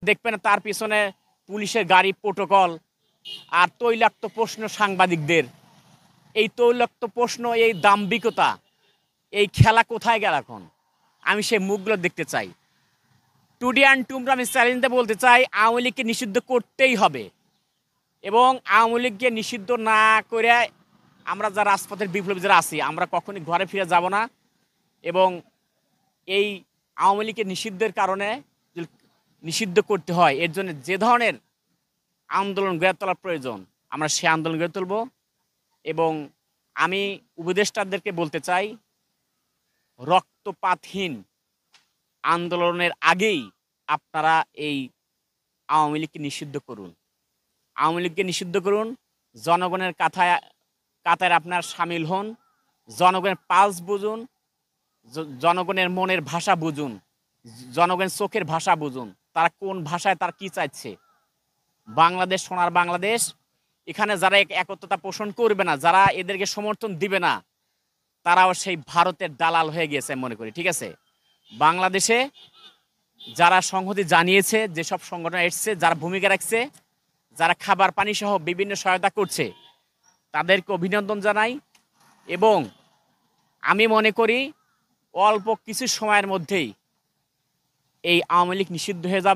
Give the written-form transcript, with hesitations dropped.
দেখবেন তার পিছনে পুলিশের গাড়ি, প্রোটোকল আর তৈলাক্ত প্রশ্ন সাংবাদিকদের। এই তৈলাক্ত প্রশ্ন, এই দাম্ভিকতা, এই খেলা কোথায় গেল এখন? আমি সেই মুখগুলো দেখতে চাই। টুডে অ্যান্ড টুমরা আমি চ্যালেঞ্জে বলতে চাই, আওয়ামী লীগকে নিষিদ্ধ করতেই হবে। এবং আওয়ামী লীগকে নিষিদ্ধ না করে আমরা যারা রাজপথের বিপ্লবী যারা আছি, আমরা কখনই ঘরে ফিরে যাব না। এবং এই আওয়ামী লীগের নিষিদ্ধের কারণে নিষিদ্ধ করতে হয়, এর জন্য যে ধরনের আন্দোলন গড়ে তোলার প্রয়োজন, আমরা সে আন্দোলন গড়ে তুলব। এবং আমি উপদেষ্টাদেরকে বলতে চাই, রক্তপাতহীন আন্দোলনের আগেই আপনারা এই আওয়ামী লীগকে নিষিদ্ধ করুন। আওয়ামী লীগকে নিষিদ্ধ করুন, জনগণের কাতারে আপনার সামিল হন, জনগণের পালস বুঝুন, জনগণের মনের ভাষা বুঝুন, জনগণের চোখের ভাষা বুঝুন, তারা কোন ভাষায় তার কি চাইছে। বাংলাদেশ সোনার বাংলাদেশ, এখানে যারা একত্রতা পোষণ করবে না, যারা এদেরকে সমর্থন দিবে না, তারাও সেই ভারতের দালাল হয়ে গিয়েছে মনে করি। ঠিক আছে, বাংলাদেশে যারা সংহতি জানিয়েছে, যেসব সংগঠন এসছে, যারা ভূমিকা রাখছে, যারা খাবার পানি সহ বিভিন্ন সহায়তা করছে, তাদেরকে অভিনন্দন জানাই। এবং আমি মনে করি অল্প কিছু সময়ের মধ্যেই এই আওয়ামী লীগ নিষিদ্ধ হয়ে যাবে।